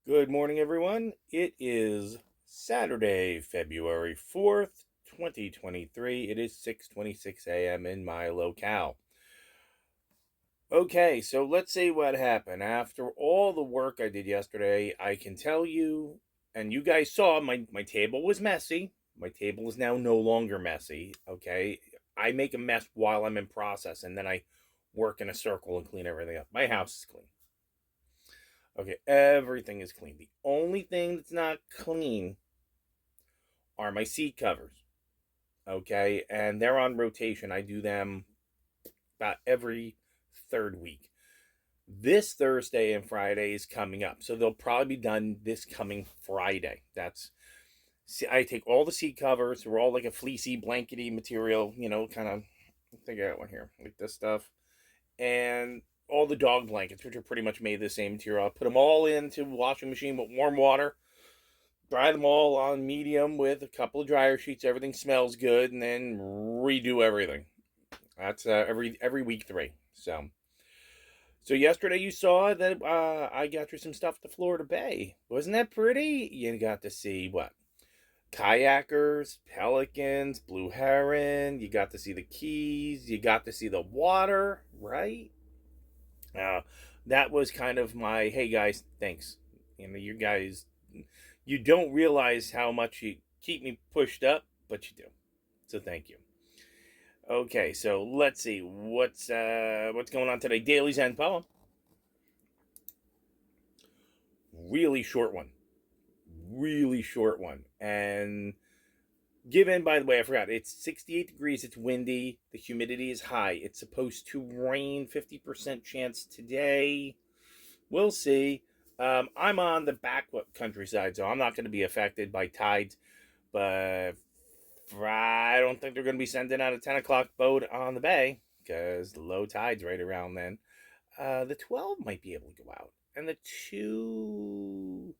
Good morning, everyone. It is Saturday, February 4th, 2023. It is 6:26 a.m. in my locale. Okay, so let's see what happened. After all the work I did yesterday, I can tell you, and you guys saw my table was messy. My table is now no longer messy. Okay. I make a mess while I'm in process, and then I work in a circle and clean everything up. My house is clean. Okay, everything is clean. The only thing that's not clean are my seat covers. Okay, and they're on rotation. I do them about every third week. This Thursday and Friday is coming up, so they'll probably be done this coming Friday. That's See, I take all the seat covers. They're all like a fleecy, blankety material, kind of. I think I got one here, like this stuff, and all the dog blankets, which are pretty much made of the same material. I'll put them all into the washing machine with warm water, dry them all on medium with a couple of dryer sheets. Everything smells good, and then redo everything. That's every week three. So yesterday you saw that I got you some stuff to Florida Bay. Wasn't that pretty? You got to see what kayakers, pelicans, blue heron. You got to see the keys. You got to see the water, right? Uh, that was kind of my hey guys, thanks. You guys, you don't realize how much you keep me pushed up, but you do. So thank you. Okay, so let's see what's going on today. Daily Zen poem, really short one, really short one, and given by the way, I forgot. It's 68 degrees. It's windy. The humidity is high. It's supposed to rain. 50% chance today. We'll see. I'm on the back countryside, so I'm not going to be affected by tides. But I don't think they're going to be sending out a 10 o'clock boat on the bay because the low tide's right around then. The 12 might be able to go out. And the 2,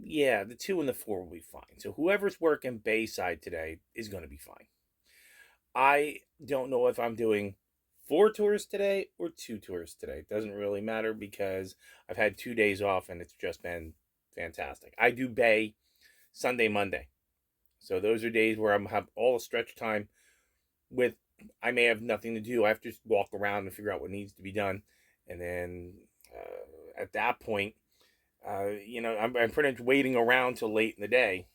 yeah, the 2 and the 4 will be fine. So whoever's working Bayside today is going to be fine. I don't know if I'm doing 4 tours today or 2 tours today. It doesn't really matter because I've had 2 days off and it's just been fantastic. I do Bay Sunday, Monday. So those are days where I'm have all the stretch time with I may have nothing to do. I have to just walk around and figure out what needs to be done. And then at that point, I'm pretty much waiting around till late in the day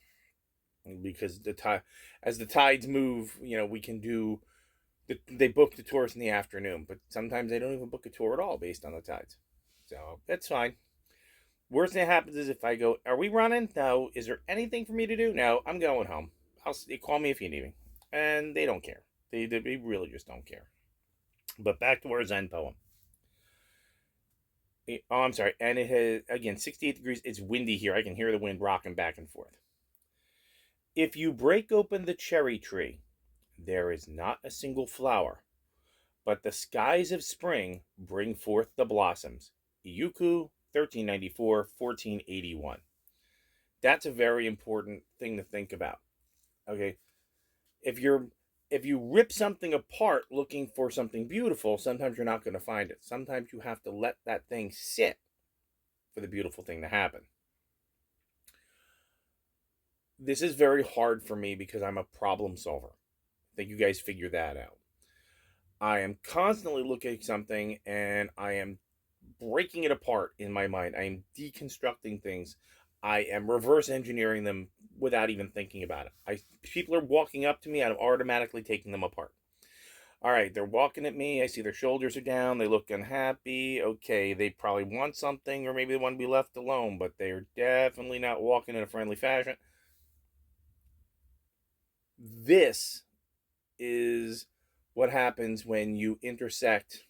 because as the tides move, we can do they book the tours in the afternoon, but sometimes they don't even book a tour at all based on the tides. So that's fine. Worst thing that happens is if I go, are we running? No. Is there anything for me to do? No. I'm going home. They call me if you need me, and they don't care. They really just don't care. But back to our Zen poem. Oh, I'm sorry. And it has again 68 degrees. It's windy here. I can hear the wind rocking back and forth. If you break open the cherry tree, there is not a single flower, but the skies of spring bring forth the blossoms. Yuku, 1394, 1481. That's a very important thing to think about. Okay. If you're if you rip something apart looking for something beautiful, sometimes you're not going to find it. Sometimes you have to let that thing sit for the beautiful thing to happen. This is very hard for me because I'm a problem solver. I think you guys figure that out. I am constantly looking at something and I am breaking it apart in my mind. I am deconstructing things. I am reverse engineering them without even thinking about it. People are walking up to me, I'm automatically taking them apart. All right, they're walking at me. I see their shoulders are down. They look unhappy. Okay, they probably want something, or maybe they want to be left alone, but they're definitely not walking in a friendly fashion. This is what happens when you intersect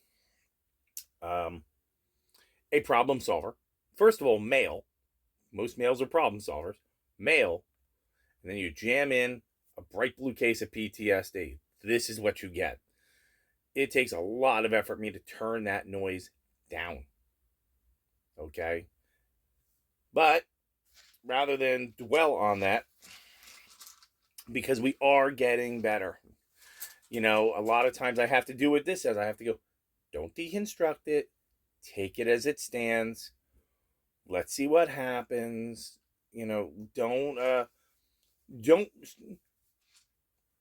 um, a problem solver. First of all, male. Most males are problem solvers. Male. And then you jam in a bright blue case of PTSD. This is what you get. It takes a lot of effort for me to turn that noise down. Okay? But rather than dwell on that, because we are getting better. A lot of times I have to do what this says. I have to go, don't deconstruct it, take it as it stands, Let's see what happens. Don't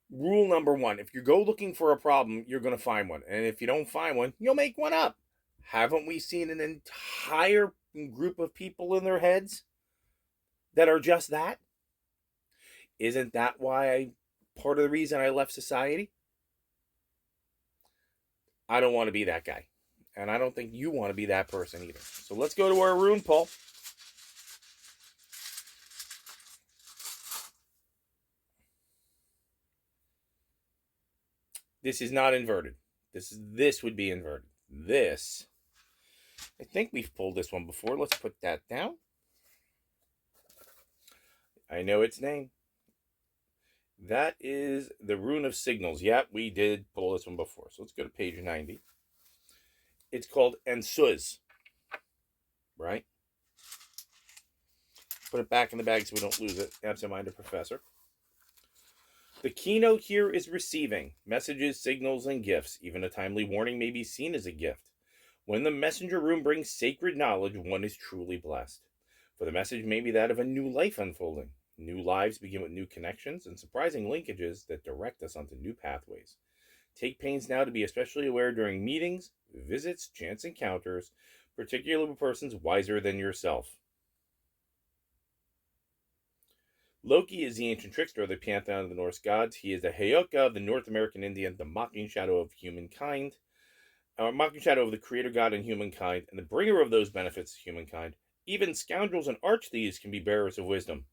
rule number one. If you go looking for a problem, you're going to find one. And if you don't find one, you'll make one up. Haven't we seen an entire group of people in their heads that are just that? Isn't that why part of the reason I left society? I don't want to be that guy. And I don't think you want to be that person either. So let's go to our rune pull. This is not inverted. This would be inverted. This, I think we've pulled this one before. Let's put that down. I know its name. That is the Rune of Signals. Yep, we did pull this one before. So let's go to page 90. It's called Ensuz. Right? Put it back in the bag so we don't lose it. Absent-minded professor. The keynote here is receiving messages, signals, and gifts. Even a timely warning may be seen as a gift. When the messenger rune brings sacred knowledge, one is truly blessed. For the message may be that of a new life unfolding. New lives begin with new connections and surprising linkages that direct us onto new pathways. Take pains now to be especially aware during meetings, visits, chance encounters, particularly with persons wiser than yourself. Loki is the ancient trickster of the pantheon of the Norse gods. He is the Heyoka of the North American Indian, the mocking shadow of humankind, mocking shadow of the creator god and humankind, and the bringer of those benefits to humankind. Even scoundrels and arch-thieves can be bearers of wisdom.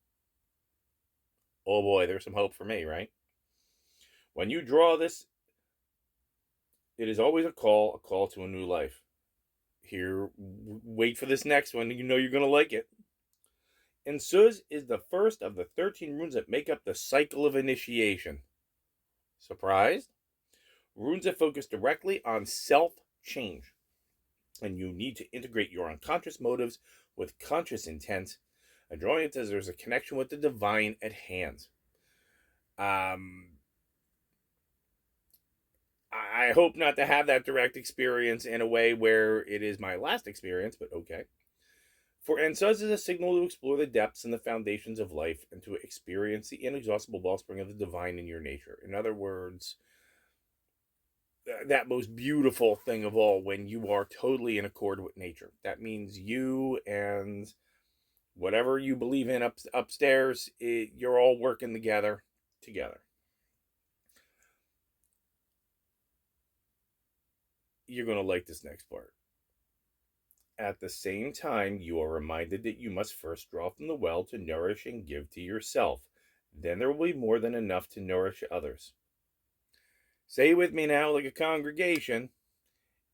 Oh boy, there's some hope for me, right? When you draw this, it is always a call to a new life. Here, wait for this next one. You know you're going to like it. Ensuz is the first of the 13 runes that make up the cycle of initiation. Surprised? Runes that focus directly on self-change. And you need to integrate your unconscious motives with conscious intent. And drawing it as there's a connection with the divine at hand. I hope not to have that direct experience in a way where it is my last experience, but okay. For Ensuz is a signal to explore the depths and the foundations of life and to experience the inexhaustible wellspring of the divine in your nature. In other words, that most beautiful thing of all, when you are totally in accord with nature. That means you and whatever you believe in upstairs, you're all working together. You're going to like this next part. At the same time, you are reminded that you must first draw from the well to nourish and give to yourself. Then there will be more than enough to nourish others. Say with me now, like a congregation.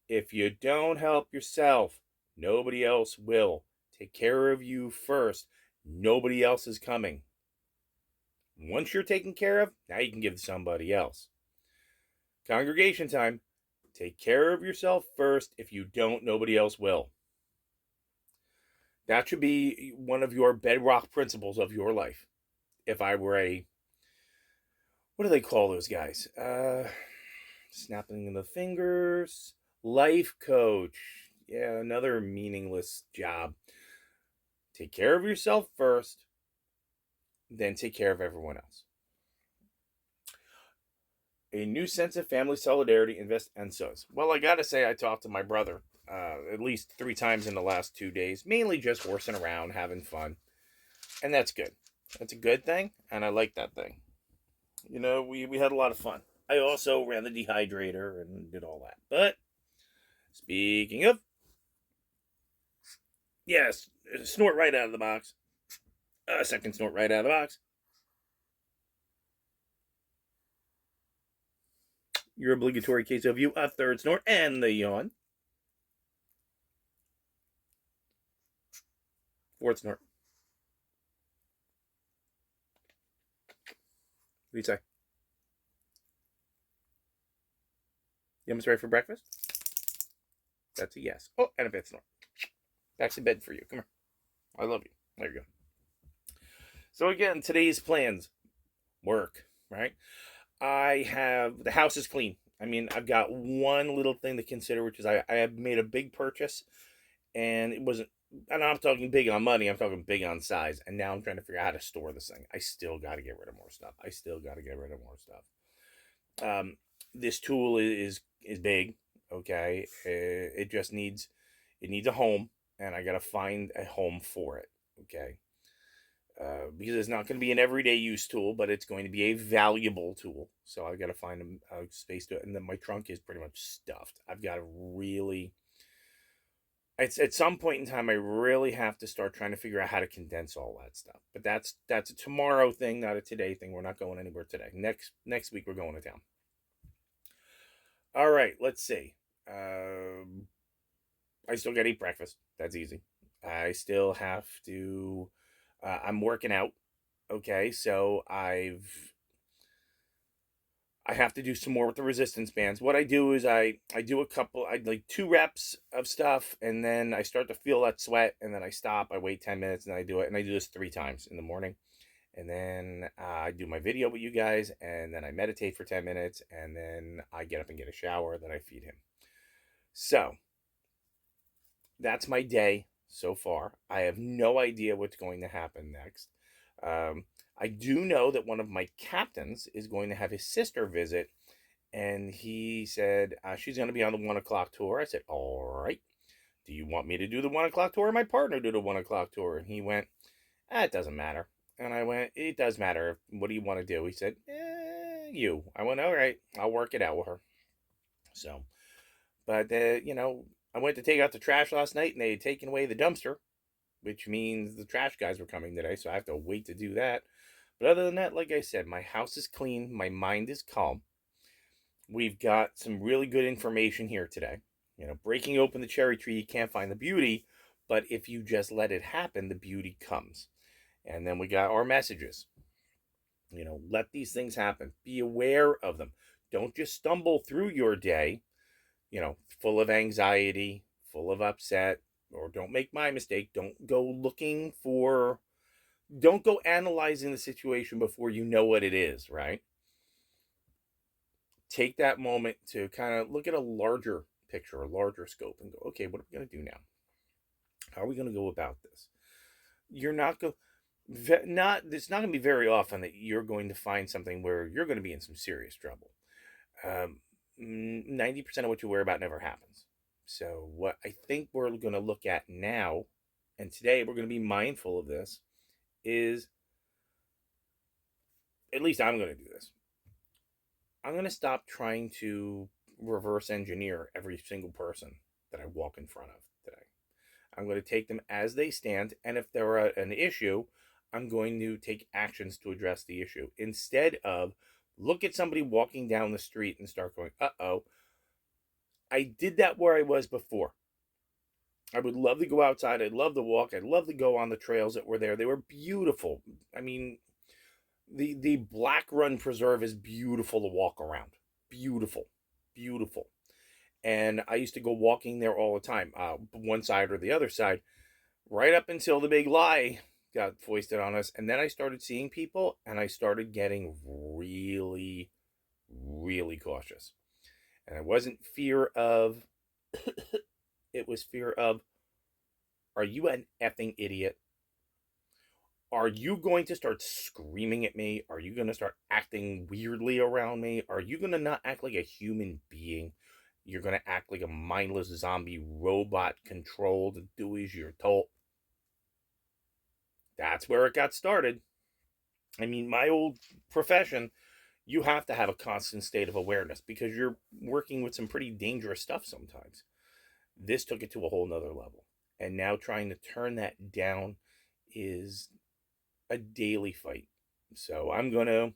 If you don't help yourself, nobody else will. Take care of you first. Nobody else is coming. Once you're taken care of, now you can give to somebody else. Congregation time. Take care of yourself first. If you don't, nobody else will. That should be one of your bedrock principles of your life. If I were what do they call those guys? Snapping of the fingers, life coach. Yeah, another meaningless job. Take care of yourself first, then take care of everyone else. A new sense of family solidarity invests Ensuz. Well, I gotta say, I talked to my brother at least 3 times in the last 2 days, mainly just horsing around, having fun, and that's good. That's a good thing, and I like that thing. We had a lot of fun. I also ran the dehydrator and did all that. But speaking of, yes, snort right out of the box. Second snort right out of the box. Your obligatory Queso view, a third snort, and the yawn. Fourth snort. What do you say? You almost ready for breakfast? That's a yes. Oh, and a fifth snort. Back to bed for you. Come here. I love you. There you go. So again, today's plans. Work, right? The house is clean. I mean, I've got one little thing to consider, which is I have made a big purchase, and it wasn't and I'm talking big on money, I'm talking big on size. And now I'm trying to figure out how to store this thing. I still got to get rid of more stuff. This tool is big. Okay, it just needs a home, and I got to find a home for it. Okay, because it's not going to be an everyday use tool, but it's going to be a valuable tool. So I've got to find a space to it, and then my trunk is pretty much stuffed. I've got to really. It's at some point in time I really have to start trying to figure out how to condense all that stuff. But that's a tomorrow thing, not a today thing. We're not going anywhere today. Next week we're going to town. All right, let's see. I still got to eat breakfast. That's easy. I still have to. I'm working out. Okay, so I have to do some more with the resistance bands. What I do is I do a couple. I like 2 reps of stuff, and then I start to feel that sweat, and then I stop. I wait 10 minutes, and I do it, and I do this 3 times in the morning, and then I do my video with you guys, and then I meditate for 10 minutes, and then I get up and get a shower. Then I feed him. So that's my day so far. I have no idea what's going to happen next. Um, I do know that one of my captains is going to have his sister visit, and he said she's going to be on the 1 o'clock tour. I said, all right. Do you want me to do the 1 o'clock tour or my partner do the 1 o'clock tour? And he went, it doesn't matter. And I went, it does matter. What do you want to do? He said, you. I went, all right, I'll work it out with her. So, but, I went to take out the trash last night, and they had taken away the dumpster, which means the trash guys were coming today, so I have to wait to do that. But other than that, like I said, my house is clean, my mind is calm. We've got some really good information here today. Breaking open the cherry tree, you can't find the beauty, but if you just let it happen, the beauty comes. And then we got our messages. Let these things happen. Be aware of them. Don't just stumble through your day, full of anxiety, full of upset, or don't make my mistake. Don't go analyzing the situation before you know what it is, right? Take that moment to kind of look at a larger picture, a larger scope, and go, okay, what are we going to do now? How are we going to go about this? You're not going not It's not going to be very often that you're going to find something where you're going to be in some serious trouble. 90% of what you worry about never happens. So what I think we're going to look at now, and today we're going to be mindful of this, is, at least I'm going to do this, I'm going to stop trying to reverse engineer every single person that I walk in front of today. I'm going to take them as they stand, and if they're an issue, I'm going to take actions to address the issue, instead of look at somebody walking down the street and start going, uh-oh, I did that where I was before. I would love to go outside. I'd love to walk. I'd love to go on the trails that were there. They were beautiful. I mean, the Black Run Preserve is beautiful to walk around. Beautiful. Beautiful. And I used to go walking there all the time, one side or the other side, right up until the big lie got foisted on us. And then I started seeing people, and I started getting really, really cautious. And it wasn't fear of, it was fear of, are you an effing idiot? Are you going to start screaming at me? Are you going to start acting weirdly around me? Are you going to not act like a human being? You're going to act like a mindless zombie robot controlled to do as you're told. That's where it got started. I mean, my old profession, you have to have a constant state of awareness because you're working with some pretty dangerous stuff sometimes. This took it to a whole nother level. And now trying to turn that down is a daily fight. So I'm going to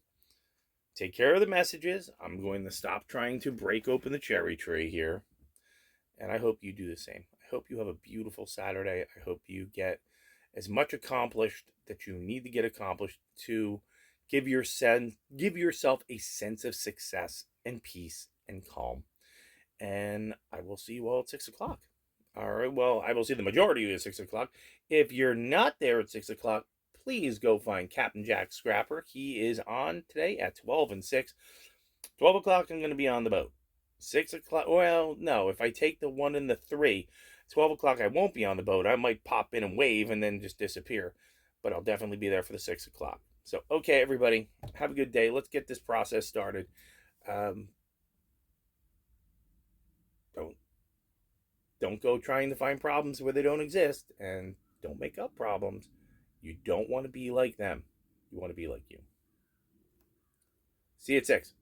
take care of the messages. I'm going to stop trying to break open the cherry tree here. And I hope you do the same. I hope you have a beautiful Saturday. I hope you get as much accomplished that you need to get accomplished to give yourself a sense of success and peace and calm. And I will see you all at 6 o'clock. All right. Well, I will see the majority of you at 6 o'clock. If you're not there at 6 o'clock, please go find Captain Jack Scrapper. He is on today at 12 and 6. 12 o'clock, I'm going to be on the boat. 6 o'clock, well, no, if I take the 1 and the 3, 12 o'clock, I won't be on the boat. I might pop in and wave and then just disappear, but I'll definitely be there for the 6 o'clock. So, okay, everybody, have a good day. Let's get this process started. Um, don't don't go trying to find problems where they don't exist, and don't make up problems. You don't want to be like them. You want to be like you. See you at 6.